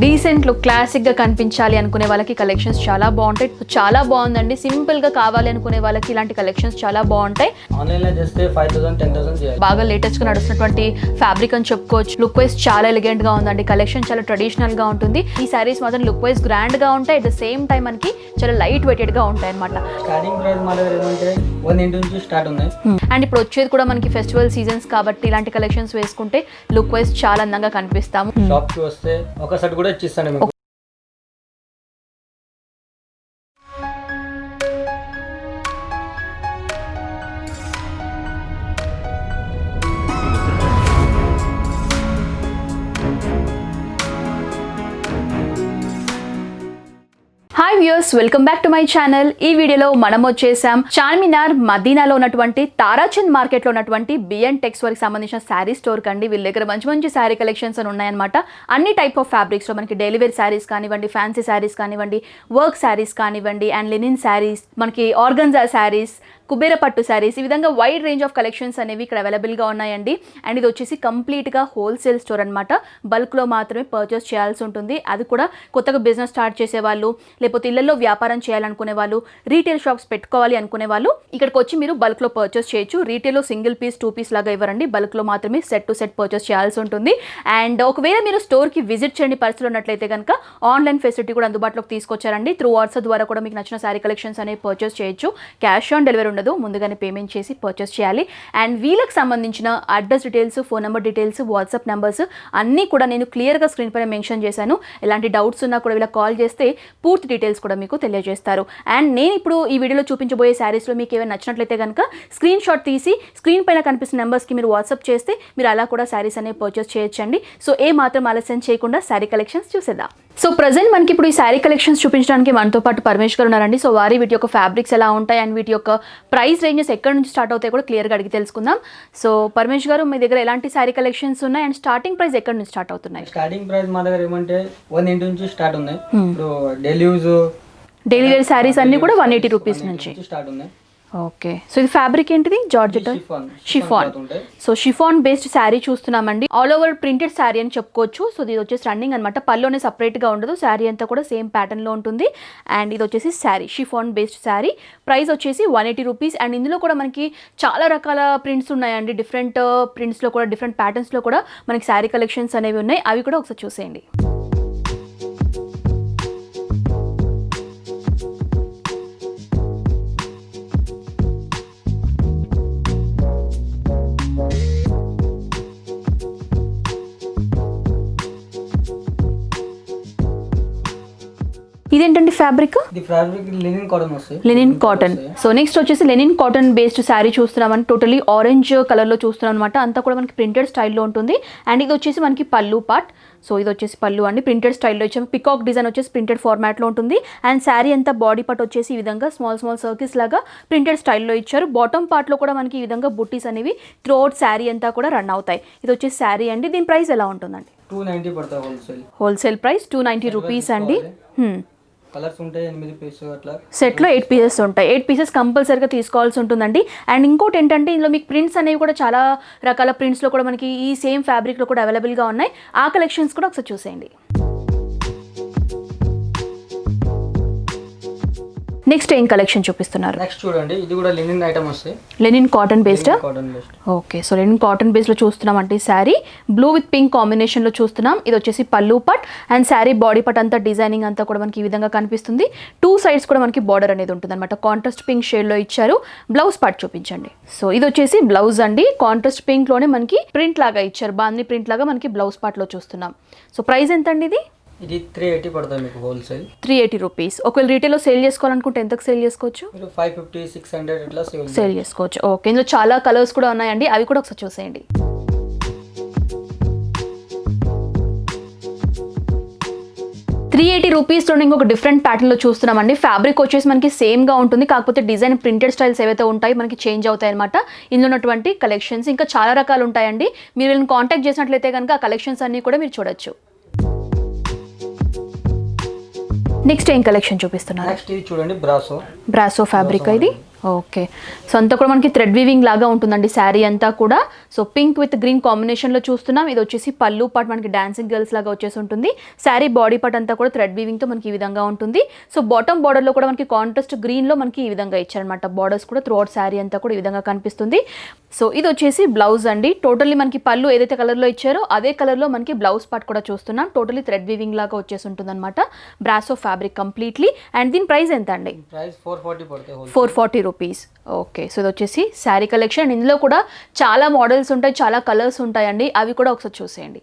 Decent look classic గా కనిపించాలి అనుకునే వాళ్ళకి కలెక్షన్స్ చాలా బాగుంటాయి. చాలా బాగుందండి. సింపుల్ గా కావాలి అనుకునే వాళ్ళకి ఇలాంటి కలెక్షన్స్ చాలా బాగుంటాయి. ఆన్లైన్ లో చేస్తే 5000 10000 చేయాలి. బాగా లేటెస్ట్ గా నడుస్తున్నటువంటి ఫ్యాబ్రిక్ అని చెప్పుకోవచ్చు. లుక్ వైజ్ చాలా ఎలిగెంట్ గా ఉందండి. కలెక్షన్ చాలా ట్రెడిషనల్ గా ఉంటుంది. ఈ సారీస్ మాత్రం లుక్ వైజ్ గ్రాండ్ గా ఉంటాయి. అట్ ద సేమ్ టైం మనకి చాలా లైట్ వెయిటెడ్ గా ఉంటాయి అన్నమాట. స్టార్టింగ్ ప్రైస్ మన దగ్గర ఏమంటే 1 నుంచి స్టార్ట్ ఉన్నాయి. అండ్ ఇప్పుడు వచ్చేది కూడా మనకి ఫెస్టివల్ సీజన్స్ కాబట్టి ఇలాంటి కలెక్షన్స్ వేసుకుంటే లుక్ వైజ్ చాలా అందంగా కనిపిస్తాము. షాప్ కి వస్తే ఒక సెట్ కూడా ఇచ్చిస్తాను మీకు. Hi viewers, welcome back to my channel. ఈ వీడియోలో మనం వచ్చేసాం చార్మినార్ మదీనాలో ఉన్నటువంటి తారాచంద్ మార్కెట్లో ఉన్నటువంటి బిఎన్ టెక్స్ వరకు సంబంధించిన శారీ స్టోర్ కండి. వీళ్ళ దగ్గర మంచి మంచి శారీ కలెక్షన్స్ అని ఉన్నాయన్నమాట. అన్ని టైప్ ఆఫ్ ఫ్యాబ్రిక్స్లో మనకి డైలీ వేర్ శారీస్ కానివ్వండి, ఫ్యాన్సీ శారీస్ కానివ్వండి, వర్క్ శారీస్ కానివ్వండి, అండ్ లినిన్ శారీస్, మనకి ఆర్గన్జా శారీస్, కుబేర పట్టు శారీస్, ఈ విధంగా వైడ్ రేంజ్ ఆఫ్ కలెక్షన్స్ అనేవి ఇక్కడ అవైలబుల్గా ఉన్నాయండి. అండ్ ఇది వచ్చేసి కంప్లీట్గా హోల్సేల్ స్టోర్ అనమాట. బల్క్లో మాత్రమే పర్చేస్ చేయాల్సి ఉంటుంది. అది కూడా కొత్తగా బిజినెస్ స్టార్ట్ చేసే వాళ్ళు, లేకపోతే ఇళ్లలో వ్యాపారం చేయాలనుకునే వాళ్ళు, రీటైల్ షాప్స్ పెట్టుకోవాలి అనుకునే వాళ్ళు ఇక్కడికి వచ్చి మీరు బల్క్లో పర్చేస్ చేయొచ్చు. రీటైల్లో సింగిల్ పీస్ 2 పీస్ లాగా ఇవ్వరండి. బల్క్లో మాత్రమే సెట్ టు సెట్ పర్చేస్ చేయాల్సి ఉంటుంది. అండ్ ఒకవేళ మీరు స్టోర్కి విజిట్ చేయని పరిస్థితులు ఉన్నట్లయితే కనుక ఆన్లైన్ ఫెసిలిటీ కూడా అందుబాటులోకి తీసుకొచ్చారండి. త్రూ వాట్సాప్ ద్వారా కూడా మీకు నచ్చిన శారీ కలెక్షన్స్ అనేవి పర్చేస్ చేయొచ్చు. క్యాష్ ఆన్ డెలివరీ ఉండదు, ముందుగానే పేమెంట్ చేసి పర్చేస్ చేయాలి. అండ్ వీళ్ళకి సంబంధించిన address details, phone number details, WhatsApp numbers అన్నీ కూడా నేను క్లియర్గా స్క్రీన్ పైన మెన్షన్ చేశాను. ఎలాంటి డౌట్స్ ఉన్నా కూడా వీళ్ళకి కాల్ చేస్తే పూర్తి డీటెయిల్స్ కూడా మీకు తెలియజేస్తారు. అండ్ నేను ఇప్పుడు ఈ వీడియోలో చూపించబోయే శారీస్లో మీకు ఏమైనా నచ్చినట్లయితే కనుక స్క్రీన్ షాట్ తీసి స్క్రీన్ పైన కనిపిస్తున్న నెంబర్స్కి మీరు వాట్సాప్ చేస్తే మీరు అలా కూడా శారీస్ అనేవి పర్చేస్ చేయొచ్చండి. సో ఏ మాత్రం ఆలస్యం చేయకుండా శారీ కలెక్షన్స్ చూసేద్దాం. సో ప్రజెంట్ మనకి ఇప్పుడు ఈ శారీ కలెక్షన్స్ చూపించడానికి మనతో పాటు పరమేష్ గారు ఉన్నారండి. సో వారి వీటి యొక్క ఫ్యాబ్రిక్స్ ఎలా ఉంటాయి అండ్ వీటి యొక్క ప్రైస్ రేంజెస్ ఎక్కడి నుంచి స్టార్ట్ అవుతాయి కూడా క్లియర్గా అడిగి తెలుసుకుందాం. సో పరమేష్ గారు, మీ దగ్గర ఎలాంటి శారీ కలెక్షన్స్ ఉన్నాయి అండ్ స్టార్టింగ్ ప్రైస్ ఎక్కడి నుంచి స్టార్ట్ అవుతున్నాయి? స్టార్టింగ్ ప్రైస్ మా దగ్గర ఏమంటే 1 నుంచి స్టార్ట్ ఉన్నాయి. ఇప్పుడు daily use daily wear saris అన్ని కూడా 180 రూపీస్ నుంచి స్టార్ట్ ఉన్నాయి. ఓకే. సో ఇది ఫ్యాబ్రిక్ ఏంటిది? Georgette, chiffon. So chiffon based sari చూస్తున్నామండి. ఆల్ ఓవర్ ప్రింటెడ్ శారీ అని చెప్పుకోవచ్చు. సో ఇది వచ్చేసి రన్నింగ్ అనమాట. పల్లోనే సపరేట్గా ఉండదు, శారీ అంతా కూడా సేమ్ ప్యాటర్న్లో ఉంటుంది. అండ్ ఇది వచ్చేసి sari chiffon based sari. Price వచ్చేసి 180 రూపీస్. అండ్ ఇందులో కూడా మనకి చాలా రకాల ప్రింట్స్ ఉన్నాయండి. డిఫరెంట్ ప్రింట్స్లో కూడా, డిఫరెంట్ ప్యాటర్న్స్లో కూడా మనకి శారీ కలెక్షన్స్ అనేవి ఉన్నాయి. అవి కూడా ఒకసారి చూసేయండి. ఇదేంటండి ఫ్యాబ్రిక్? ఇది ఫ్యాబ్రిక్ లినిన్ కాటన్ వస్తుంది. Linen cotton. సో నెక్స్ట్ వచ్చేసి లెనిన్ కాటన్ బేస్డ్ శారీ చూస్తున్నామని టోటలీ ఆరెంజ్ కలర్లో చూస్తున్నాం అనమాట. అంతా కూడా మనకి ప్రింటెడ్ స్టైల్లో ఉంటుంది. అండ్ ఇది వచ్చేసి మనకి పళ్ళు పార్ట్. సో ఇది వచ్చేసి పళ్ళు అండి, ప్రింటెడ్ స్టైల్లో ఇచ్చాము. పికాక్ డిజైన్ వచ్చేసి ప్రింటెడ్ ఫార్మాట్లో ఉంటుంది. అండ్ శారీ అంతా బాడీ పార్ట్ వచ్చేసి ఈ విధంగా స్మాల్ స్మాల్ సర్కిల్స్ లాగా ప్రింటెడ్ స్టైల్లో ఇచ్చారు. బాటమ్ పార్ట్లో కూడా మనకి ఈ విధంగా బుట్టీస్ అనేవి త్రూఅవుట్ శారీ అంతా కూడా రన్ అవుతాయి. ఇది వచ్చేసి శారీ అండి. దీని ప్రైస్ ఎలా ఉంటుందండి? 290 పడతాయి హోల్సేల్. హోల్సేల్ ప్రైస్ 290 రూపీస్ అండి. కలర్స్ ఉంటాయి 8 పీస్ అట్లా. సెట్లో 8 పీసెస్ ఉంటాయి. 8 పీసెస్ కంపల్సరీగా తీసుకోవాల్సి ఉంటుందండి. అండ్ ఇంకోటి ఏంటంటే ఇందులో మీకు ప్రింట్స్ అనేవి కూడా చాలా రకాల ప్రింట్స్లో కూడా మనకి ఈ సేమ్ ఫ్యాబ్రిక్లో కూడా అవైలబుల్గా ఉన్నాయి. ఆ కలెక్షన్స్ కూడా ఒకసారి చూసేయండి. నెక్స్ట్ ఏం కలెక్షన్ చూపిస్తున్నారు? నెక్స్ట్ చూడండి, ఇది కూడా లినిన్ ఐటమ్ వస్తాయి. Linen cotton based. Cotton based. Okay. So linen cotton బేస్లో చూస్తున్నాం అంటే శారీ బ్లూ విత్ పింక్ కాంబినేషన్లో చూస్తున్నాం. ఇది వచ్చేసి పళ్ళు పట్ అండ్ శారీ బాడీ పట్ అంతా డిజైనింగ్ అంతా కూడా మనకి ఈ విధంగా కనిపిస్తుంది. 2 సైడ్స్ కూడా మనకి బార్డర్ అనేది ఉంటుంది అనమాట. కాంట్రాస్ట్ పింక్ షేడ్లో ఇచ్చారు. బ్లౌజ్ పార్ట్ చూపించండి. సో ఇది వచ్చేసి బ్లౌజ్ అండి. కాంట్రాస్ట్ పింక్లోనే మనకి ప్రింట్ లాగా ఇచ్చారు. బాందీ ప్రింట్ లాగా మనకి బ్లౌజ్ పార్ట్లో చూస్తున్నాం. సో ప్రైస్ ఎంత అండి ఇది? ఇది 380 పడుతుంది మీకు హోల్సేల్. 380 రూపీస్. ఒకవేళ రీటైల్లో సేల్ చేసుకోవాలనుకుంటే ఎంతకు సేల్ చేసుకోవచ్చు? మీరు 550 600 ఇట్లా సేల్ చేసుకోవచ్చు. ఓకే. ఇందులో చాలా కలర్స్ కూడా ఉన్నాయండి. అవి కూడా ఒకసారి చూసేయండి. ₹380 ఇంకొక డిఫరెంట్ ప్యాటర్న్లో చూస్తున్నామండి. ఫ్యాబ్రిక్ వచ్చేసి మనకి సేమ్గా ఉంటుంది, కాకపోతే డిజైన్ ప్రింటెడ్ స్టైల్స్ ఏవైతే ఉంటాయి మనకి చేంజ్ అవుతాయి అనమాట. ఇందులో ఉన్నటువంటి కలెక్షన్స్ ఇంకా చాలా రకాలు ఉంటాయండి. మీరు వీళ్ళని కాంటాక్ట్ చేసినట్లయితే కనుక ఆ కలెక్షన్స్ అన్నీ కూడా మీరు చూడొచ్చు. నెక్స్ట్ ఏం కలెక్షన్ చూపిస్తున్నారు? నెక్స్ట్ ఇది చూడండి, బ్రాసో. బ్రాసో ఫ్యాబ్రిక్ ఇది. ఓకే. సో అంతా కూడా మనకి థ్రెడ్ వీవింగ్ లాగా ఉంటుందండి శారీ అంతా కూడా. సో పింక్ విత్ గ్రీన్ కాంబినేషన్లో చూస్తున్నాం. ఇది వచ్చేసి పళ్ళు పార్ట్ మనకి డాన్సింగ్ గర్ల్స్ లాగా వచ్చేసి ఉంటుంది. శారీ బాడీ పార్ట్ అంతా కూడా థ్రెడ్ వీవింగ్తో మనకి ఈ విధంగా ఉంటుంది. సో బాటమ్ బార్డర్లో కూడా మనకి కాంట్రాస్ట్ గ్రీన్లో మనకి ఈ విధంగా ఇచ్చారనమాట. బార్డర్స్ కూడా త్రూ అవుట్ శారీ అంతా కూడా ఈ విధంగా కనిపిస్తుంది. సో ఇది వచ్చేసి బ్లౌజ్ అండి. టోటల్లీ మనకి పళ్ళు ఏదైతే కలర్లో ఇచ్చారో అదే కలర్లో మనకి బ్లౌజ్ పార్ట్ కూడా చూస్తున్నాం. టోటల్లీ థ్రెడ్ వీవింగ్ లాగా వచ్చేసి ఉంటుంది అనమాట. Brasso fabric completely. అండ్ దీని ప్రైస్ ఎంత అండి? ప్రైస్ 440 పడతాయి. 440 రూపీస్. ఓకే. సో ఇది వచ్చేసి శారీ కలెక్షన్. ఇందులో కూడా చాలా మోడల్స్ ఉంటాయి, చాలా కలర్స్ ఉంటాయండి. అవి కూడా ఒకసారి చూసేయండి.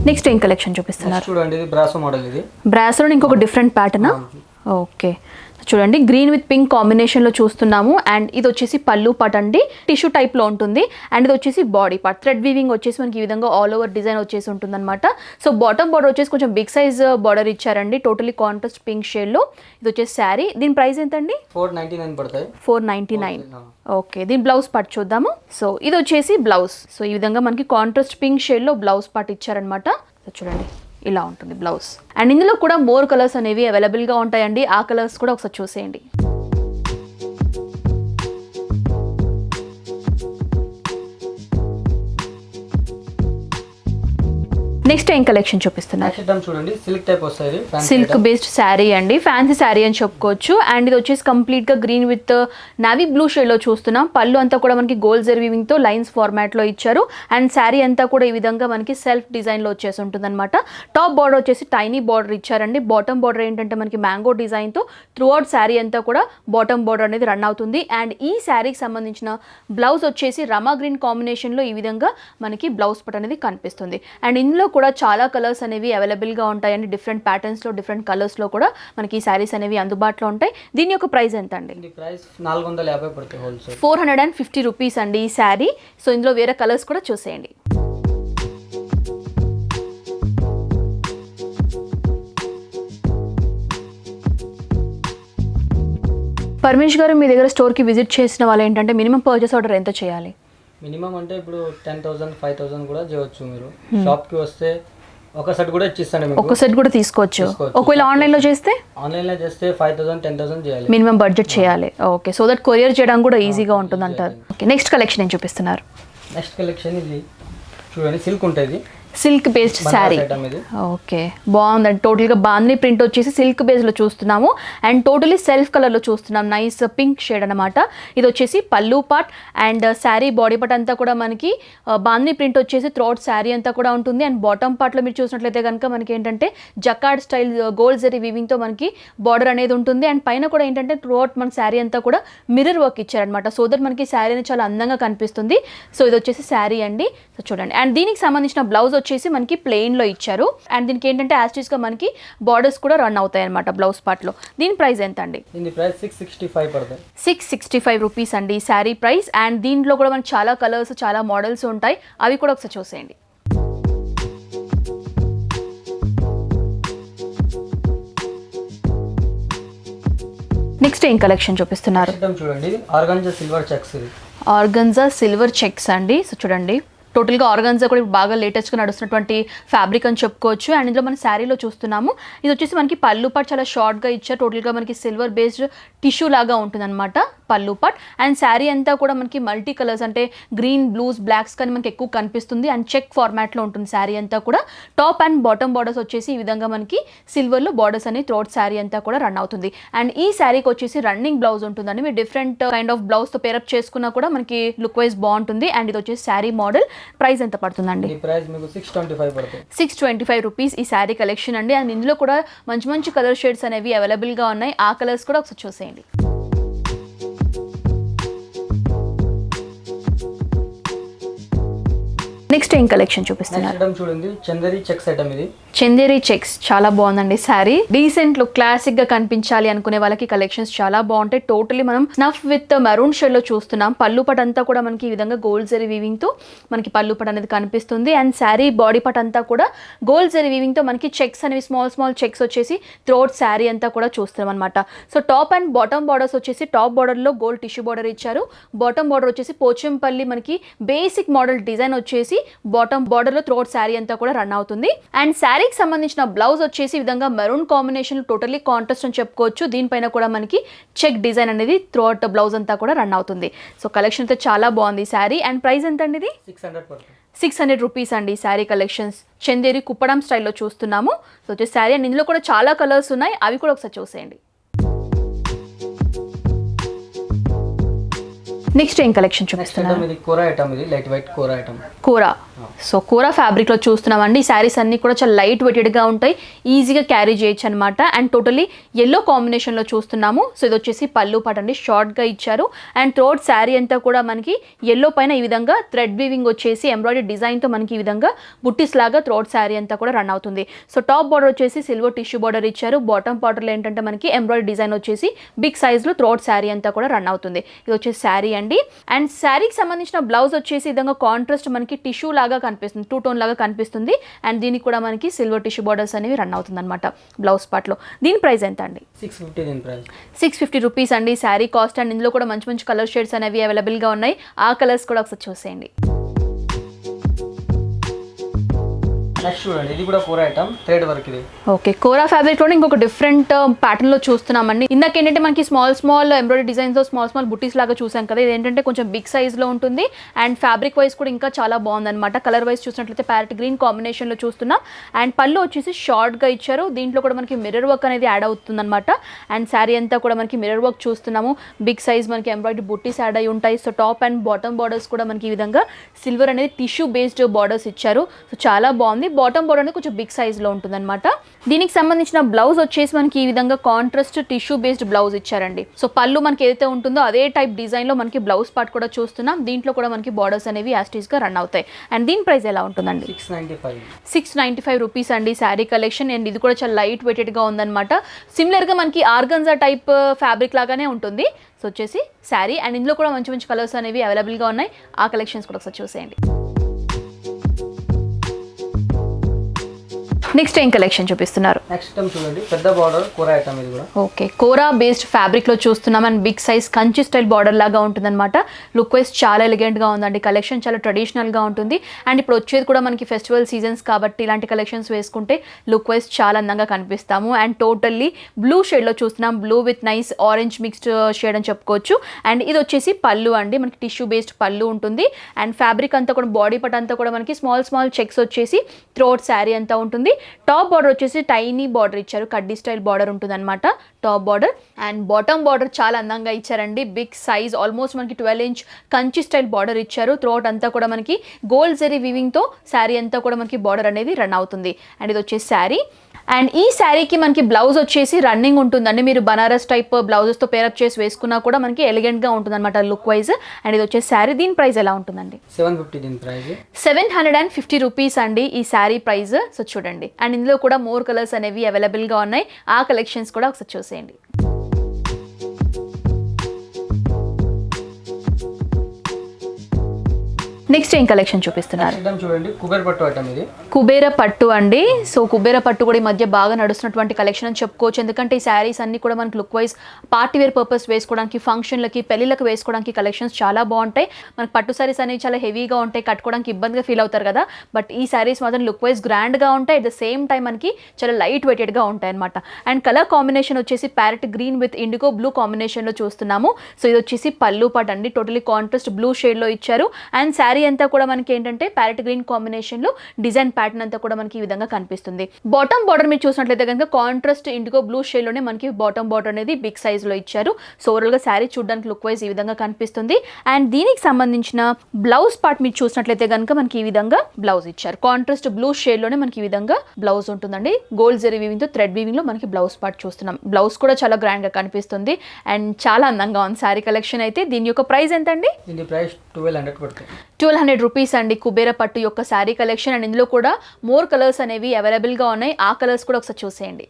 నెక్స్ట్ ఏం కలెక్షన్ చూపిస్తున్నారు? చూడండి, ఇది బ్రాసో మోడల్. ఇది బ్రాసోలో ఇంకొక డిఫరెంట్ ప్యాటర్నా? ఓకే. చూడండి, గ్రీన్ విత్ పింక్ కాంబినేషన్లో చూస్తున్నాము. అండ్ ఇది వచ్చేసి పళ్ళు పార్ట్ అండి, టిష్యూ టైప్లో ఉంటుంది. అండ్ ఇది వచ్చేసి బాడీ పార్ట్, థ్రెడ్ వీవింగ్ వచ్చేసి మనకి ఈ విధంగా ఆల్ ఓవర్ డిజైన్ వచ్చేసి ఉంటుందన్నమాట. సో బాటమ్ బార్డర్ వచ్చేసి కొంచెం బిగ్ సైజ్ బార్డర్ ఇచ్చారండి, టోటలీ కాంట్రాస్ట్ పింక్ షేడ్లో. ఇది వచ్చేసి శారీ. దీని ప్రైస్ ఎంత అండి? 499 పడతాయి. 499. ఓకే. దీని బ్లౌజ్ పార్ట్ చూద్దాము. సో ఇది వచ్చేసి బ్లౌజ్. సో ఈ విధంగా మనకి కాంట్రాస్ట్ పింక్ షేడ్లో బ్లౌజ్ పార్ట్ ఇచ్చారనమాట. చూడండి, ఇలా ఉంటుంది బ్లౌజ్. అండ్ ఇందులో కూడా మోర్ కలర్స్ అనేవి అవైలబుల్గా ఉంటాయండి. ఆ కలర్స్ కూడా ఒకసారి చూసేయండి. నెక్స్ట్ ఏం కలెక్షన్ చూపిస్తున్నారు? చూడండి, సిల్క్ టైప్ వస్తుంది. సిల్క్ బేస్డ్ శారీ అండి, ఫ్యాన్సీ శారీ అని చెప్పుకోవచ్చు. అండ్ ఇది వచ్చేసి కంప్లీట్ గా green with navy blue shade లో చూస్తున్నాం. పళ్ళు అంతా కూడా మనకి గోల్డ్ జరీ వీవింగ్ తో లైన్స్ ఫార్మాట్ లో ఇచ్చారు. అండ్ శారీ అంతా కూడా ఈ విధంగా మనకి సెల్ఫ్ డిజైన్ లో వచ్చేసి ఉంటుంది అనమాట. టాప్ బార్డర్ వచ్చేసి టైనీ బార్డర్ ఇచ్చారండి. బాటమ్ బార్డర్ ఏంటంటే మనకి మ్యాంగో డిజైన్ తో త్రూ అవుట్ శారీ అంతా కూడా బాటమ్ బార్డర్ అనేది రన్ అవుతుంది. అండ్ ఈ శారీకి సంబంధించిన బ్లౌజ్ వచ్చేసి రమా గ్రీన్ కాంబినేషన్ లో ఈ విధంగా మనకి బ్లౌజ్ పట్ అనేది కనిపిస్తుంది. అండ్ ఇందులో కూడా చాలా కలర్స్ అనేవి అవైలబుల్గా ఉంటాయండి. డిఫరెంట్ ప్యాటర్న్స్లో, డిఫరెంట్ కలర్స్లో కూడా మనకి ఈ శారీస్ అనేవి అందుబాటులో ఉంటాయి. దీని యొక్క ప్రైస్ ఎంత అండి? ప్రైస్ 450 పడుతుంది హోల్సేల్. 450 రూపీస్ అండి ఈ శారీ. సో ఇందులో వేరే కలర్స్ కూడా చూసేయండి. పరమేష్ గారు, మీ దగ్గర స్టోర్కి విజిట్ చేసిన వాళ్ళు ఏంటంటే మినిమం పర్చేస్ ఆర్డర్ ఎంత చేయాలి? మినిమం అంటే ఇప్పుడు 10,000 5,000 కూడా చేయవచ్చు. మీరు షాప్కి వస్తే ఒక సెట్ కూడా ఇచ్చిస్తాను. ఒక సెట్ కూడా తీసుకోవచ్చు. ఒకవేళ ఆన్లైన్లో చేస్తే 5,000 10,000 చేయాలి, మినిమం బడ్జెట్ చేయాలి. ఓకే. సో దట్ కొరియర్ చేయడం కూడా ఈజీగా ఉంటుంది అంటారు. ఓకే. నెక్స్ట్ కలెక్షన్ ఏం చూపిస్తున్నారు? నెక్స్ట్ కలెక్షన్ ఇది చూడండి, సిల్క్ ఉంటుంది. Silk based sari. ఓకే, బాగుందండి. టోటల్గా బాందిని ప్రింట్ వచ్చేసి సిల్క్ బేస్లో చూస్తున్నాము. అండ్ టోటలీ సెల్ఫ్ కలర్లో చూస్తున్నాం. నైస్ పింక్ షేడ్ అనమాట. ఇది వచ్చేసి పళ్ళు part. And sari body part అంతా కూడా మనకి బాందిని ప్రింట్ వచ్చేసి త్రోట్ శారీ అంతా కూడా ఉంటుంది. అండ్ బాటమ్ పార్ట్లో మీరు చూసినట్లయితే కనుక మనకి ఏంటంటే జకార్డ్ స్టైల్ గోల్డ్ జరీ వీవింగ్తో మనకి బార్డర్ అనేది ఉంటుంది. అండ్ పైన కూడా ఏంటంటే త్రోట్ మనకి శారీ అంతా కూడా మిర్రర్ వర్క్ ఇచ్చారనమాట. సో దట్ మనకి శారీ అనేది చాలా అందంగా కనిపిస్తుంది. సో ఇది వచ్చేసి శారీ అండి. సో చూడండి. అండ్ దీనికి సంబంధించిన బ్లౌజ్ వచ్చేసి మనకి ప్లెయిన్ లో ఇచ్చారు. అండ్ దీనికి ఏంటంటే యాస్టీస్ గా మనకి బార్డర్స్ కూడా రన్ అవుతాయి అనమాట బ్లౌజ్ పార్ట్ లో. దీని ప్రైస్ ఎంత అండి? దీని ప్రైస్ 665 పడుతుంది. 665 రూపీస్ అండి శారీ ప్రైస్. అండ్ దీంట్లో కూడా మనకి చాలా కలర్స్, చాలా మోడల్స్ ఉంటాయి. అవి కూడా ఒకసారి చూసేయండి. నెక్స్ట్ ఏం కలెక్షన్ చూపిస్తున్నారు? చూడండి, organza silver checks. Organza silver checks అండి. సో చూడండి, టోటల్గా ఆర్గాన్జా కూడా బాగా లేటెస్ట్గా నడుస్తున్నటువంటి ఫ్యాబ్రిక్ అని చెప్పుకోవచ్చు. అండ్ ఇందులో మన శారీలో చూస్తున్నాము. ఇది వచ్చేసి మనకి పళ్ళు పార్ట్ చాలా షార్ట్గా ఇచ్చారు. టోటల్గా మనకి సిల్వర్ బేస్డ్ టిష్యూ లాగా ఉంటుందన్నమాట పళ్ళు పార్ట్. అండ్ శారీ అంతా కూడా మనకి మల్టీ కలర్స్ అంటే గ్రీన్, బ్లూస్, బ్లాక్స్ కానీ మనకి ఎక్కువ కనిపిస్తుంది. అండ్ చెక్ ఫార్మాట్లో ఉంటుంది శారీ అంతా కూడా. టాప్ అండ్ బాటమ్ బార్డర్స్ వచ్చేసి ఈ విధంగా మనకి సిల్వర్లో బార్డర్స్ అని త్రోట్ శారీ అంతా కూడా రన్ అవుతుంది. అండ్ ఈ శారీకి వచ్చేసి రన్నింగ్ బ్లౌజ్ ఉంటుందండి. మీరు డిఫరెంట్ కైండ్ ఆఫ్ బ్లౌజ్తో పేరప్ చేసుకున్నా కూడా మనకి లుక్ వైజ్ బాగుంటుంది. అండ్ ఇది వచ్చేసి శారీ మోడల్. ప్రైస్ ఎంత పడుతుందండి? ఈ ప్రైస్ మీకు 625 పడుతుంది. 625 రూపీస్ ఈ శారీ కలెక్షన్ అండి. అండ్ ఇందులో కూడా మంచి మంచి కలర్ షేడ్స్ అనేవి అవైలబుల్గా ఉన్నాయి. ఆ కలర్స్ కూడా ఒకసారి చూసేయండి. నెక్స్ట్ ఏం కలెక్షన్ చూపిస్తున్నారు? చూడండి, చందేరి చెక్స్ ఐటమ్. ఇది చందేరి చెక్స్ చాలా బాగుందండి శారీ. డీసెంట్ లుక్, క్లాసిక్ గా కనిపించాలి అనుకునే వాళ్ళకి కలెక్షన్స్ చాలా బాగుంటాయి. టోటలీ మనం స్నఫ్ విత్ మెరూన్ షేడ్ లో చూస్తున్నాం. పళ్ళు పట్ అంతా కూడా మనకి ఈ విధంగా గోల్డ్ జరీ వీవింగ్ తో మనకి పళ్ళు పట్ అనేది కనిపిస్తుంది. అండ్ శారీ బాడీ పట్ అంతా కూడా గోల్డ్ జరీ వీవింగ్ తో మనకి చెక్స్ అనేవి స్మాల్ స్మాల్ చెక్స్ వచ్చేసి త్రోట్ శారీ అంతా కూడా చూస్తున్నాం అనమాట. So top and bottom borders వచ్చేసి టాప్ బార్డర్ లో గోల్డ్ టిష్యూ బార్డర్ ఇచ్చారు. బాటమ్ బార్డర్ వచ్చేసి పోచంపల్లి మనకి బేసిక్ మోడల్ డిజైన్ వచ్చేసి బాటమ్ బార్డర్ లో థ్రోట్ శారీ అంతా కూడా రన్ అవుతుంది. అండ్ శారీకి సంబంధించిన బ్లౌజ్ వచ్చేసి ఈ విధంగా మెరూన్ కాంబినేషన్ టోటల్లీ కాంట్రాస్ట్ అని చెప్పుకోవచ్చు. దీనిపైన కూడా మనకి చెక్ డిజైన్ అనేది త్రోట్ బ్లౌజ్ అంతా కూడా రన్ అవుతుంది. సో కలెక్షన్ అయితే చాలా బాగుంది ఈ శారీ. అండ్ ప్రైస్ ఎంత అండి ఇది? 600 రూపీస్ అండి ఈ శారీ కలెక్షన్స్. చందేరి కుప్పడం స్టైల్లో చూస్తున్నాము. సో వచ్చే శారీ అండ్ ఇందులో కూడా చాలా కలర్స్ ఉన్నాయి, అవి కూడా ఒకసారి చూసేయండి. నెక్స్ట్ ఏం కలెక్షన్ చూపిస్తున్నారు? ఇది కోరా ఐటమ్, ఇది లైట్ వెయిట్ కోరా ఐటమ్. కోరా, సో కోరా ఫ్యాబ్రిక్ లో చూస్తున్నామండి. ఈ శారీస్ అన్ని కూడా చాలా లైట్ వెయిటెడ్ గా ఉంటాయి, ఈజీగా క్యారీ చేయొచ్చు అనమాట. అండ్ టోటలీ ఎల్లో కాంబినేషన్ లో చూస్తున్నాము. సో ఇది వచ్చేసి పళ్ళు పాట అండి, షార్ట్ గా ఇచ్చారు. అండ్ థ్రోట్ శారీ అంతా కూడా మనకి ఎల్లో పైన ఈ విధంగా థ్రెడ్ వీవింగ్ వచ్చేసి ఎంబ్రాయిడరీ డిజైన్ తో మనకి ఈ విధంగా బుట్టిస్ లాగా థ్రోట్ శారీ అంతా కూడా రన్ అవుతుంది. సో టాప్ బార్డర్ వచ్చేసి సిల్వర్ టిష్యూ బార్డర్ ఇచ్చారు. బాటమ్ బార్డర్ లో ఏంటంటే మనకి ఎంబ్రాయిడరీ డిజైన్ వచ్చేసి బిగ్ సైజ్ లో థ్రోట్ శారీ అంతా కూడా రన్ అవుతుంది. ఇది వచ్చేసి శారీ అండి. అండ్ శారీకి సంబంధించిన బ్లౌజ్ వచ్చేసి ఈ విధంగా కాంట్రాస్ట్ మనకి టిష్యూ లాగా కనిపిస్తుంది, టూ టోన్ లాగా కనిపిస్తుంది. అండ్ దీనికి కూడా మనకి సిల్వర్ టిష్యూ బార్డర్స్ అనేవి రన్ అవుతుంది అనమాట బ్లౌజ్ పార్ట్ లో. దీని ప్రైస్ ఎంత అండి? 650 రూపీస్ అండి శారీ కాస్ట్. అండ్ ఇందులో కూడా మంచి మంచి కలర్ షేడ్స్ అనేవి అవైలబుల్ గా ఉన్నాయి, ఆ కలర్స్ కూడా ఒకసారి చూసేయండి. నెక్స్ట్ చూడండి, ఇది కూడా కోరా ఐటమ్, థ్రెడ్ వర్క్. ఇది ఓకే, కోరా ఫ్యాబ్రిక్ లో ఇంకొక డిఫరెంట్ ప్యాటర్న్ లో చూస్తున్నామండి. ఇందాక ఏంటంటే మనకి స్మాల్ ఎంబ్రాయిడరీ డిజైన్స్ తో స్మాల్ బుటీస్ లాగా చూసాం కదా, ఇది ఏంటంటే కొంచెం బిగ్ సైజ్ లో ఉంటుంది. అండ్ ఫ్యాబ్రిక్ వైజ్ కూడా ఇంకా చాలా బాగుంది అనమాట. కలర్ వైజ్ చూసినట్లయితే ప్యారెట్ గ్రీన్ కాంబినేషన్ లో చూస్తున్నాం. అండ్ పళ్ళు వచ్చేసి షార్ట్ గా ఇచ్చారు. దీంట్లో కూడా మనకి మిర్రర్ వర్క్ అనేది యాడ్ అవుతుంది అనమాట. అండ్ శారీ అంతా కూడా మనకి మిర్రర్ వర్క్ చూస్తున్నాము. బిగ్ సైజ్ మనకి ఎంబ్రాయిడరీ బుటీస్ యాడ్ అయి ఉంటాయి. So top and bottom borders కూడా మనకి ఈ విధంగా సిల్వర్ అనేది టిష్యూ బేస్డ్ బార్డర్స్ ఇచ్చారు. సో చాలా బాగుంది. బాటమ్ బార్డర్ అనేది కొంచెం బిగ్ సైజ్ లో ఉంటుంది అనమాట. దీనికి సంబంధించిన బ్లౌజ్ వచ్చేసి మనకి ఈ విధంగా కాంట్రాస్ట్ టిష్యూ బేస్డ్ బ్లౌజ్ ఇచ్చారండి. సో పళ్ళు మనకి ఏదైతే ఉంటుందో అదే టైప్ డిజైన్ లో మనకి బ్లౌజ్ పార్ట్ కూడా చూస్తున్నాం. దీంట్లో కూడా మనకి బార్డర్స్ అనేవి యాస్టీస్ గా రన్ అవుతాయి. అండ్ దీని ప్రైస్ ఎలా ఉంటుందండి? 695 రూపీస్ అండి శారీ కలెక్షన్. అండ్ ఇది కూడా చాలా లైట్ వెయిటెడ్ గా ఉందన్నమాట. సిమిలర్ గా మనకి ఆర్గన్జా టైప్ ఫ్యాబ్రిక్ లాగానే ఉంటుంది. సో వచ్చేసి శారీ అండ్ ఇందులో కూడా మంచి మంచి కలర్స్ అనేవి అవైలబుల్ గా ఉన్నాయి, ఆ కలెక్షన్స్ కూడా ఒకసారి చూసేయండి. నెక్స్ట్ ఏం కలెక్షన్ చూపిస్తున్నారు? నెక్స్ట్ ఐటమ్ చూడండి, పెద్ద బార్డర్ కోరా ఐటమ్. ఇది కూడా ఓకే, కోరా బేస్డ్ ఫ్యాబ్రిక్ లో చూస్తున్నాం. And big size Kanchi style border లాగా ఉంటుంది అనమాట. లుక్ వైజ్ చాలా ఎలిగెంట్ గా ఉందండి. కలెక్షన్ చాలా ట్రెడిషనల్ గా ఉంటుంది. అండ్ ఇప్పుడు వచ్చేది కూడా మనకి ఫెస్టివల్ సీజన్స్ కాబట్టి ఇలాంటి కలెక్షన్స్ వేసుకుంటే లుక్ వైజ్ చాలా అందంగా కనిపిస్తాము. అండ్ టోటల్లీ బ్లూ షేడ్ లో చూస్తున్నాం. Blue with nice orange mixed shade అని చెప్పుకోవచ్చు. అండ్ ఇది వచ్చేసి పళ్ళు అండి, మనకి టిష్యూ బేస్డ్ పళ్ళు ఉంటుంది. అండ్ ఫ్యాబ్రిక్ అంతా కూడా బాడీ పట్ అంతా కూడా మనకి స్మాల్ చెక్స్ వచ్చేసి థ్రోట్ శారీ అంతా ఉంటుంది. టాప్ బార్డర్ వచ్చేసి టైనీ బార్డర్ ఇచ్చారు, కడ్డీ స్టైల్ బార్డర్ ఉంటుంది అనమాట top border. And bottom border చాలా అందంగా ఇచ్చారండి. బిగ్ సైజ్ ఆల్మోస్ట్ మనకి 12 ఇంచ్ కంచి స్టైల్ బార్డర్ ఇచ్చారు. థ్రోట్ అంతా కూడా మనకి గోల్డ్ జరీ వీవింగ్ తో శారీ అంతా కూడా మనకి బార్డర్ అనేది రన్ అవుతుంది. అండ్ ఇది వచ్చేసి శారీ. అండ్ ఈ శారీకి మనకి బ్లౌజ్ వచ్చేసి రన్నింగ్ ఉంటుందండి. మీరు బనారస్ టైప్ బ్లౌజెస్ తో పేరప్ చేసి వేసుకున్నా కూడా మనకి ఎలిగెంట్ గా ఉంటుంది అనమాట లుక్ వైజ్. అండ్ ఇది వచ్చేసి శారీ. దీని ప్రైస్ ఎలా ఉంటుందండి? 750 రూపీస్ అండి ఈ శారీ ప్రైస్. సో చూడండి, అండ్ ఇందులో కూడా మోర్ కలర్స్ అనేవి అవైలబుల్ గా ఉన్నాయి, ఆ కలెక్షన్స్ కూడా ఒకసారి చూసేయండి. నెక్స్ట్ ఏం కలెక్షన్ చూపిస్తున్నారు? చూడండి, కుబేర పట్టు ఐటమ్. ఇది కుబేర పట్టు అండి. సో కుబేర పట్టు కూడా ఈ మధ్య బాగా నడుస్తున్నటువంటి కలెక్షన్ అని చెప్పుకోవచ్చు. ఎందుకంటే ఈ శారీస్ అన్ని కూడా మనకి look wise party wear purpose వేసుకోవడానికి, ఫంక్షన్లకి, పెళ్లిళ్ళకి వేసుకోవడానికి కలెక్షన్స్ చాలా బాగుంటాయి. మనకి పట్టు శారీస్ అనేవి చాలా హెవీగా ఉంటాయి, కట్టుకోవడానికి ఇబ్బందిగా ఫీల్ అవుతారు కదా. బట్ ఈ శారీస్ మాత్రం లుక్ వైజ్ గ్రాండ్ గా ఉంటాయి. అట్ ద సేమ్ టైం మనకి చాలా లైట్ వెయిటెడ్ గా ఉంటాయి అనమాట. అండ్ కలర్ కాంబినేషన్ వచ్చేసి parrot green with IndiGo blue combination లో చూస్తున్నాము. సో ఇది వచ్చేసి పళ్ళు పాట్ అండి, టోటలీ కాంట్రాస్ట్ బ్లూ షేడ్ లో ఇచ్చారు. అండ్ శారీ అంతా కూడా మనకి ఏంటంటే ప్యారెట్ గ్రీన్ కాంబినేషన్ లో డిజైన్ ప్యాటర్న్ అంతా కూడా మనకి ఈ విధంగా కనిపిస్తుంది. బాటమ్ బార్డర్ మీరు చూసినట్లయితే కనుక కాంట్రాస్ట్ ఇండిగో బ్లూ షేడ్ లోనే మనకి బాటమ్ బార్డర్ అనేది బిగ్ సైజ్ లో ఇచ్చారు. సో ఓవరాల్ గా శారీ చూడడానికి లుక్ వైజ్ ఈ విధంగా కనిపిస్తుంది. అండ్ దీనికి సంబంధించిన బ్లౌజ్ పార్ట్ మీరు చూసినట్లయితే కనుక మనకి ఈ విధంగా బ్లౌజ్ ఇచ్చారు. కాంట్రాస్ట్ బ్లూ షేడ్ లోనే మనకి ఈ విధంగా బ్లౌజ్ ఉంటుందండి. గోల్డ్ జరీ వీవింగ్ తో థ్రెడ్ వీవింగ్ లో మనకి బ్లౌజ్ పార్ట్ చూస్తున్నాం. బ్లౌజ్ కూడా చాలా గ్రాండ్ గా కనిపిస్తుంది అండ్ చాలా అందంగా ఉంది శారీ కలెక్షన్ అయితే. దీని యొక్క ప్రైస్ ఎంత అండి? దీని ప్రైస్ 1200 పడుతుంది. 1200 రూపీస్ అండి కుబేర పట్టు యొక్క శారీ కలెక్షన్. అండ్ ఇందులో కూడా మోర్ కలర్స్ అనేవి అవైలబుల్ గా ఉన్నాయి, ఆ కలర్స్ కూడా ఒకసారి చూసేయండి.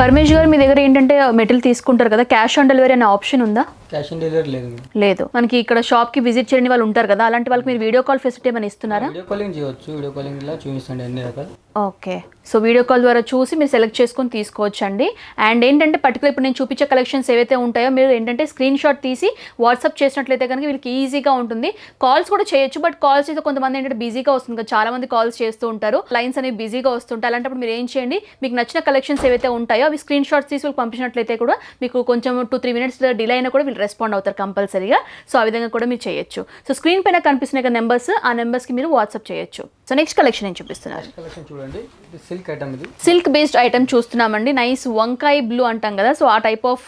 పరమేష్ గారు, మీ దగ్గర ఏంటంటే మెటీరియల్ తీసుకుంటారు కదా, క్యాష్ ఆన్ డెలివరీ అనే ఆప్షన్ ఉందా? క్యాష్ ఆన్ డెలివరీ లేదు. లేదు. మనకి ఇక్కడ షాప్ కి విజిట్ చేయని వాళ్ళు ఉంటారు కదా, అలాంటి వాళ్ళకి మీరు వీడియో కాల్ ఫెసిలిటీ ఏమైనా ఇస్తున్నారా? వీడియో కాలింగ్ చేయొచ్చు, వీడియో కాలింగ్ ఇలా చూపిస్తాండి అన్ని రకాలు. ఓకే, సో వీడియో కాల్ ద్వారా చూసి మీరు సెలెక్ట్ చేసుకొని తీసుకోవచ్చు అండి. అండ్ ఏంటంటే పర్టికులర్ ఇప్పుడు నేను చూపించే కలెక్షన్స్ ఏవైతే ఉంటాయో మీరు ఏంటంటే స్క్రీన్ షాట్ తీసి వాట్సాప్ చేసినట్లయితే కనుక వీళ్ళకి ఈజీగా ఉంటుంది. కాల్స్ కూడా చేయొచ్చు, బట్ కాల్స్ అయితే కొంతమంది ఏంటంటే బిజీగా వస్తుంది కదా, చాలా మంది కాల్స్ చేస్తూ ఉంటారు, లైన్స్ అనేవి బిజీగా వస్తుంటాయి. అలాంటప్పుడు మీరు ఏం చేయండి, మీకు నచ్చిన కలెక్షన్స్ ఏవైతే ఉంటాయో అవి స్క్రీన్ షాట్స్ తీసి వీళ్ళకి పంపించినట్లయితే కూడా మీకు కొంచెం 2-3 minutes డిలే అయినా కూడా వీళ్ళు రెస్పాండ్ అవుతారు కంపల్సరీగా. సో ఆ విధంగా కూడా మీరు చేయొచ్చు. సో స్క్రీన్ పైన కనిపిస్తున్న నెంబర్స్, ఆ నెంబర్స్కి మీరు వాట్సాప్ చేయొచ్చు. సో నెక్స్ట్ కలెక్షన్ ఏం చూపిస్తున్నారు? కలెక్షన్ చూడండి, ఇది సిల్క్ ఐటమ్, ఇది సిల్క్ బేస్డ్ ఐటమ్ చూస్తున్నామండి. నైస్ వంకాయ బ్లూ అంటాం కదా, సో ఆ టైప్ ఆఫ్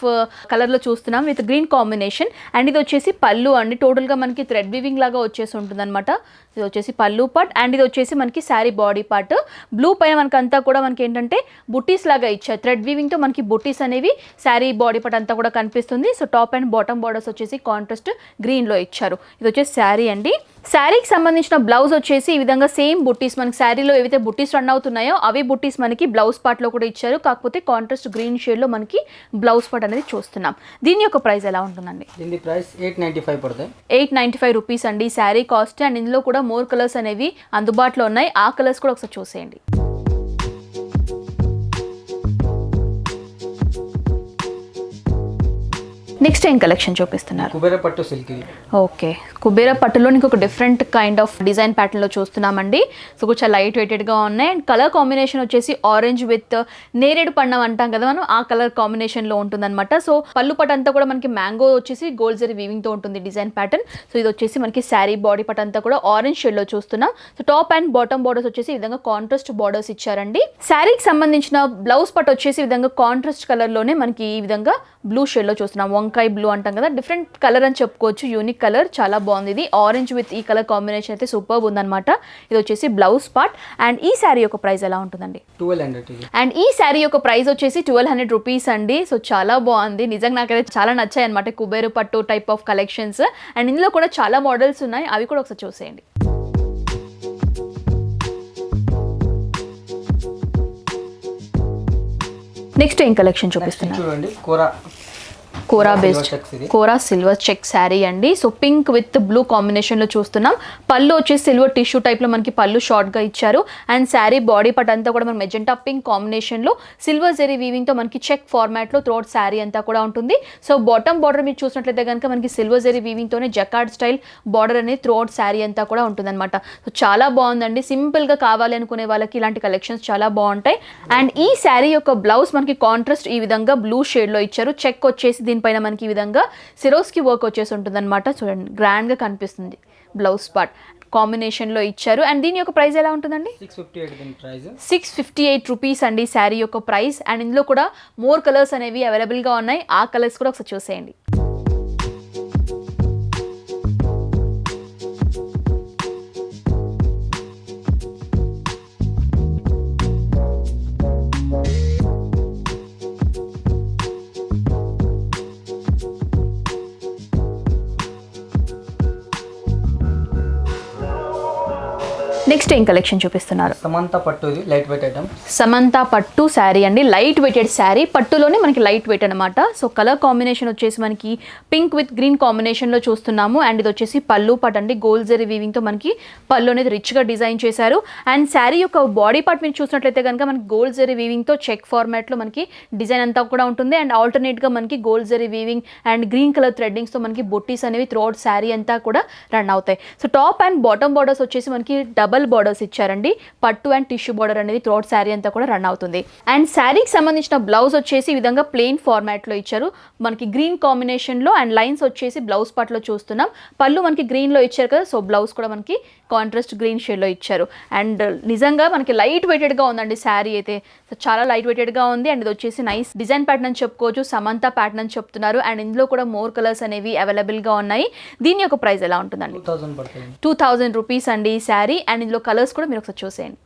కలర్లో చూస్తున్నాం విత్ గ్రీన్ కాంబినేషన్. అండ్ ఇది వచ్చేసి పళ్ళు అండి, టోటల్గా మనకి థ్రెడ్ వీవింగ్ లాగా వచ్చేసి ఉంటుంది అనమాట. ఇది వచ్చేసి పళ్ళు పార్ట్ అండ్ ఇది వచ్చేసి మనకి శారీ బాడీ పార్ట్. బ్లూ పైన మనకి అంతా కూడా మనకి ఏంటంటే బుట్టీస్ లాగా ఇచ్చారు, థ్రెడ్ వీవింగ్తో మనకి బుట్టీస్ అనేవి శారీ బాడీ పార్ట్ అంతా కూడా కనిపిస్తుంది. So top and bottom borders వచ్చేసి కాంట్రాస్ట్ గ్రీన్లో ఇచ్చారు. ఇది వచ్చేసి శారీ అండి. శారీకి సంబంధించిన బ్లౌజ్ వచ్చేసి ఈ విధంగా సేమ్ బుట్టీస్, మనకి శారీలో ఏవైతే బుట్టీస్ రన్ అవుతున్నాయో అవి బుట్టీస్ మనకి బ్లౌజ్ పార్ట్లో కూడా ఇచ్చారు, కాకపోతే కాంట్రాస్ట్ గ్రీన్ షేడ్లో మనకి బ్లౌజ్ పార్ట్ అనేది చూస్తున్నాం. దీని యొక్క ప్రైస్ ఎలా ఉంటుందండి? దీని ప్రైస్ 895 పడుతుంది. 895 రూపీస్ అండి శారీ కాస్ట్. అండ్ ఇందులో కూడా మోర్ కలర్స్ అనేవి అందుబాటులో ఉన్నాయి, ఆ కలర్స్ కూడా ఒకసారి చూసేయండి. నెక్స్ట్ ఏం కలెక్షన్ చూపిస్తున్నారు? కుబేర పట్టు సిల్క్. ఓకే, కుబేర పట్టులో నీకు ఒక డిఫరెంట్ కైండ్ ఆఫ్ డిజైన్ ప్యాటర్న్లో చూస్తున్నామండి. సో కొంచెం లైట్ వెయిటెడ్గా ఉన్నాయి. అండ్ కలర్ కాంబినేషన్ వచ్చేసి ఆరెంజ్ విత్ నేరేడు పన్నం అంటాం కదా మనం, ఆ కలర్ కాంబినేషన్లో ఉంటుందన్నమాట. సో పళ్ళు పట్టు అంతా కూడా మనకి మ్యాంగో వచ్చేసి గోల్డ్ జరీ వీవింగ్తో ఉంటుంది డిజైన్ ప్యాటర్న్. సో ఇది వచ్చేసి మనకి శారీ బాడీ పట్టు అంతా కూడా ఆరెంజ్ షేడ్లో చూస్తున్నాం. So top and bottom borders వచ్చేసి ఈ విధంగా కాంట్రాస్ట్ బార్డర్స్ ఇచ్చారండి. శారీకి సంబంధించిన బ్లౌజ్ పట్టు వచ్చేసి ఈ విధంగా కాంట్రాస్ట్ కలర్లోనే మనకి ఈ విధంగా బ్లూ షేడ్లో చూస్తున్నాం. వంకాయ బ్లూ అంటాం కదా, డిఫరెంట్ కలర్ అని చెప్పుకోవచ్చు, యూనిక్ కలర్, చాలా బాగుంది. ఇది ఆరెంజ్ విత్ ఈ కలర్ కాంబినేషన్ అయితే సూపర్ ఉందన్నమాట. ఇది వచ్చేసి బ్లౌజ్ పార్ట్. అండ్ ఈ శారీ యొక్క ప్రైస్ ఎలా ఉంటుందండి? 1200. అండ్ ఈ శారీ యొక్క ప్రైస్ వచ్చేసి 1200 రూపీస్ అండి. సో చాలా బాగుంది, నిజంగా నాకైతే చాలా నచ్చాయి అనమాట కుబేరు పట్టు టైప్ ఆఫ్ కలెక్షన్స్. అండ్ ఇందులో కూడా చాలా మోడల్స్ ఉన్నాయి, అవి కూడా ఒకసారి చూసేయండి. నెక్స్ట్ ఏం కలెక్షన్ చూపిస్తున్నారు? చూడండి, కోరా బేస్డ్ కోరా సిల్వర్ చెక్ శారీ అండి. సో పింక్ విత్ బ్లూ కాంబినేషన్లో చూస్తున్నాం. పళ్ళు వచ్చేసి సిల్వర్ టిష్యూ టైప్లో మనకి పళ్ళు షార్ట్గా ఇచ్చారు. అండ్ శారీ బాడీ పార్ట్ అంతా కూడా మన మెజెంటా పింక్ కాంబినేషన్లో సిల్వర్ జెరీ వీవింగ్తో మనకి చెక్ ఫార్మాట్లో త్రోట్ శారీ అంతా కూడా ఉంటుంది. సో బాటమ్ బార్డర్ మీరు చూసినట్లయితే కనుక మనకి సిల్వర్ జెరీ వీవింగ్తోనే జకార్డ్ స్టైల్ బార్డర్ అనేది త్రోట్ శారీ అంతా కూడా ఉంటుందన్నమాట. సో చాలా బాగుందండి, సింపుల్గా కావాలి అనుకునే వాళ్ళకి ఇలాంటి కలెక్షన్స్ చాలా బాగుంటాయి. అండ్ ఈ శారీ యొక్క బ్లౌజ్ మనకి కాంట్రాస్ట్ ఈ విధంగా బ్లూ షేడ్లో ఇచ్చారు. చెక్ వచ్చేసి దీనిపైన మనకి ఈ విధంగా సిరోస్కి వర్క్ వచ్చేసి ఉంటుందన్నమాట. చూడండి, గ్రాండ్గా కనిపిస్తుంది బ్లౌజ్ పార్ట్ కాంబినేషన్లో ఇచ్చారు. అండ్ దీని యొక్క ప్రైస్ ఎలా ఉంటుందండి? 658 రూపీస్ అండి శారీ యొక్క ప్రైస్. అండ్ ఇందులో కూడా మోర్ కలర్స్ అనేవి అవైలబుల్గా ఉన్నాయి, ఆ కలర్స్ కూడా ఒకసారి చూసేయండి. నెక్స్ట్ ఏం కలెక్షన్ చూపిస్తున్నారు? సమంత పట్టు, ఇది లైట్ వెయిట్ ఐటమ్. సమంత పట్టు శారీ అండి, లైట్ వెయిటెడ్ శారీ, పట్టులోనే మనకి లైట్ వెయిట్ అనమాట. సో కలర్ కాంబినేషన్ వచ్చేసి మనకి పింక్ విత్ గ్రీన్ కాంబినేషన్లో చూస్తున్నాము. అండ్ ఇది వచ్చేసి పళ్ళు పార్ట్ అండి, గోల్డ్ జరీ వీవింగ్తో మనకి పళ్ళు అనేది రిచ్గా డిజైన్ చేశారు. అండ్ శారీ యొక్క బాడీ పార్ట్ మీరు చూసినట్లయితే కనుక మనకి గోల్డ్ జరీ వీవింగ్తో చెక్ ఫార్మాట్లో మనకి డిజైన్ అంతా కూడా ఉంటుంది. అండ్ ఆల్టర్నేట్గా మనకి gold zari weaving and green colour థ్రెడ్డింగ్స్తో మనకి బొట్టీస్ అనేవి త్రోట్ శారీ అంతా కూడా రన్ అవుతాయి. So top and bottom borders వచ్చేసి మనకి డబల్ బార్డర్స్ ఇచ్చారండి. పట్టు అండ్ టిష్యూ బార్డర్ అనేది త్రోట్ శారీ అంతా కూడా రన్ అవుతుంది. అండ్ శారీకి సంబంధించిన బ్లౌజ్ వచ్చేసి ఈ విధంగా ప్లెయిన్ ఫార్మాట్లో ఇచ్చారు, మనకి గ్రీన్ కాంబినేషన్లో. అండ్ లైన్స్ వచ్చేసి బ్లౌజ్ పార్ట్లో చూస్తున్నాం. పళ్ళు మనకి గ్రీన్లో ఇచ్చారు కదా, సో బ్లౌజ్ కూడా మనకి కాంట్రాస్ట్ గ్రీన్ షేడ్లో ఇచ్చారు. అండ్ నిజంగా మనకి లైట్ వెయిటెడ్గా ఉందండి శారీ అయితే, సో చాలా లైట్ వెయిటెడ్గా ఉంది. అండ్ ఇది వచ్చేసి నైస్ డిజైన్ ప్యాటర్న్ అని చెప్పుకోవచ్చు, సమంత ప్యాటర్న్ అని చెప్తున్నారు. అండ్ ఇందులో కూడా మోర్ కలర్స్ అనేవి అవైలబుల్గా ఉన్నాయి. దీని యొక్క ప్రైస్ ఎలా ఉంటుందండి? 2000 రూపీస్ అండి ఈ శారీ. అండ్ ఇందులో కలర్స్ కూడా మీరు ఒకసారి చూసేయండి.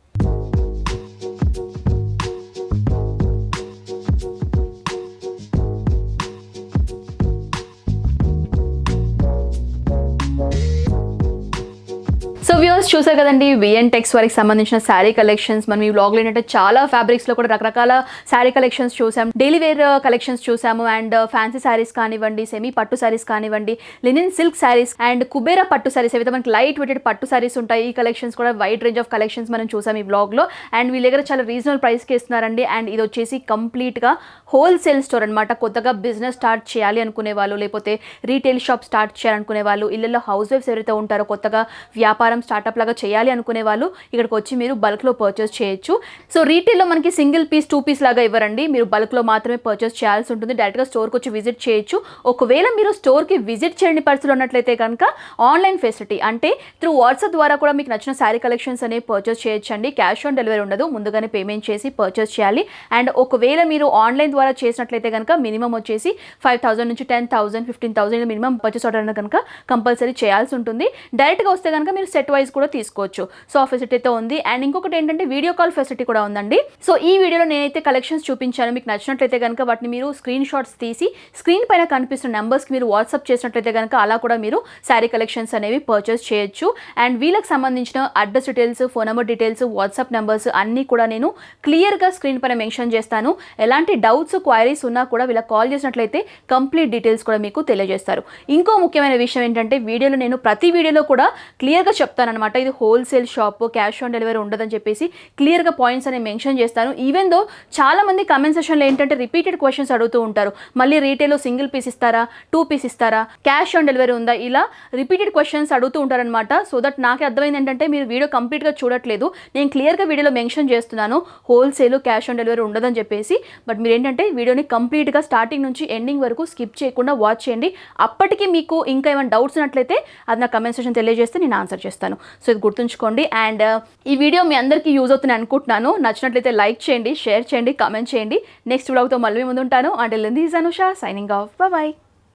సో వ్యూవర్స్ చూసారు కదండి విఎన్ టెక్స్ వారికి సంబంధించిన శారీ కలెక్షన్స్. మనం ఈ వ్లాగ్లో ఏంటంటే చాలా ఫ్యాబ్రిక్స్లో కూడా రకరకాల శారీ కలెక్షన్స్ చూసాం, డైలీ వేర్ కలెక్షన్స్ చూసాము, అండ్ ఫ్యాన్సీ శారీస్ కానివ్వండి, సెమీ పట్టు శారీస్ కానివ్వండి, linen silk saris and Kubera పట్టు శారీస్ ఏవైతే మనకి లైట్ వెయిటెడ్ పట్టు శారీస్ ఉంటాయి, ఈ కలెక్షన్స్ కూడా వైడ్ రేంజ్ ఆఫ్ కలెక్షన్స్ మనం చూసాం ఈ వ్లాగ్లో. అండ్ వీళ్ళ దగ్గర చాలా రీజనబుల్ ప్రైస్కి ఇస్తున్నారండి. అండ్ ఇది వచ్చేసి కంప్లీట్గా హోల్సేల్ స్టోర్ అనమాట. కొత్తగా బిజినెస్ స్టార్ట్ చేయాలి అనుకునే వాళ్ళు, లేకపోతే రీటైల్ షాప్ స్టార్ట్ చేయాలనుకునే వాళ్ళు, ఇళ్ళల్లో హౌస్ వైఫ్స్ ఎవరైతే ఉంటారో కొత్తగా వ్యాపారం స్టార్ట్అప్ లాగా చేయాలి అనుకునే వాళ్ళు ఇక్కడికి వచ్చి మీరు బల్క్లో పర్చేస్ చేయొచ్చు. సో రీటైల్లో మనకి సింగిల్ పీస్ 2 పీస్ లాగా ఇవ్వరండి, మీరు బల్క్లో మాత్రమే పర్చేస్ చేయాల్సి ఉంటుంది. డైరెక్ట్గా స్టోర్కి వచ్చి విజిట్ చేయొచ్చు. ఒకవేళ మీరు స్టోర్కి విజిట్ చేయని పరిస్థితులు ఉన్నట్లయితే కనుక ఆన్లైన్ ఫెసిలిటీ అంటే త్రూ వాట్సాప్ ద్వారా కూడా మీకు నచ్చిన శారీ కలెక్షన్స్ అనేవి పర్చేస్ చేయొచ్చండి. క్యాష్ ఆన్ డెలివరీ ఉండదు, ముందుగానే పేమెంట్ చేసి పర్చేస్ చేయాలి. అండ్ ఒకవేళ మీరు ఆన్లైన్ ద్వారా చేసినట్లయితే కనుక మినిమం వచ్చేసి 5,000 నుంచి 10,000 15,000 మినిమం పర్చేస్ ఆర్డర్ అనేది కనుక కంపల్సరీ చేయాల్సి ఉంటుంది. డైరెక్ట్గా వస్తే కనుక మీరు సెట్ వైజ్ కూడా తీసుకోవచ్చు. సో ఆ ఫెసిలిటీ అయితే ఉంది. అండ్ ఇంకొకటి ఏంటంటే వీడియో కాల్ ఫెసిలిటీ కూడా ఉందండి. సో ఈ వీడియోలో నేనైతే కలెక్షన్స్ చూపించాను, మీకు నచ్చినట్లయితే కనుక వాటిని మీరు స్క్రీన్ షాట్స్ తీసి స్క్రీన్ పైన కనిపిస్తున్న నెంబర్స్కి మీరు వాట్సాప్ చేసినట్లయితే కనుక అలా కూడా మీరు శారీ కలెక్షన్స్ అనేవి పర్చేస్ చేయొచ్చు. అండ్ వీళ్ళకి సంబంధించిన address details, phone number details, WhatsApp numbers అన్నీ కూడా నేను క్లియర్గా స్క్రీన్ పైన మెన్షన్ చేస్తాను. ఎలాంటి డౌట్స్ క్వైరీస్ ఉన్నా కూడా వీళ్ళకి కాల్ చేసినట్లయితే కంప్లీట్ డీటెయిల్స్ కూడా మీకు తెలియజేస్తారు. ఇంకో ముఖ్యమైన విషయం ఏంటంటే వీడియోలో నేను ప్రతి వీడియోలో కూడా క్లియర్గా చెప్తానన్నమాట, ఇది wholesale shop, cash on delivery ఉండదని చెప్పేసి క్లియర్గా పాయింట్స్ అనేవి మెన్షన్ చేస్తాను. ఈవెన్ దో చాలా మంది కమెంట్ సెషన్లో ఏంటంటే రిపీటెడ్ క్వశ్చన్స్ అడుగుతూ ఉంటారు, మళ్ళీ రీటైల్లో సింగిల్ పీస్ ఇస్తారా, 2 పీస్ ఇస్తారా, క్యాష్ ఆన్ డెలివరీ ఉందా, ఇలా రిపీటెడ్ క్వశ్చన్స్ అడుగుతూ ఉంటారనమాట. సో దట్ నాకు అర్థమైంది ఏంటంటే మీరు వీడియో కంప్లీట్గా చూడట్లేదు. నేను క్లియర్గా వీడియోలో మెన్షన్ చేస్తున్నాను హోల్సేల్ క్యాష్ ఆన్ డెలివరీ ఉండదని చెప్పేసి. బట్ మీరు ఏంటంటే వీడియోని కంప్లీట్గా స్టార్టింగ్ నుంచి ఎండింగ్ వరకు స్కిప్ చేయకుండా వాచ్ చేయండి. అప్పటికి మీకు ఇంకా ఏమైనా డౌట్స్ ఉన్నట్లయితే అది నా కమెంట్ సెక్షన్ తెలియజేస్తే నేను ఆన్సర్ చేస్తాను. సో ఇది గుర్తుంచుకోండి. అండ్ ఈ వీడియో మీ అందరికీ యూజ్ అవుతుంది అనుకుంటున్నాను. నచ్చినట్లయితే లైక్ చేయండి, షేర్ చేయండి, కామెంట్ చేయండి. నెక్స్ట్ వ్లాగ్తో మళ్ళీ ముందుంటాను. Until then this is Anusha signing off. By.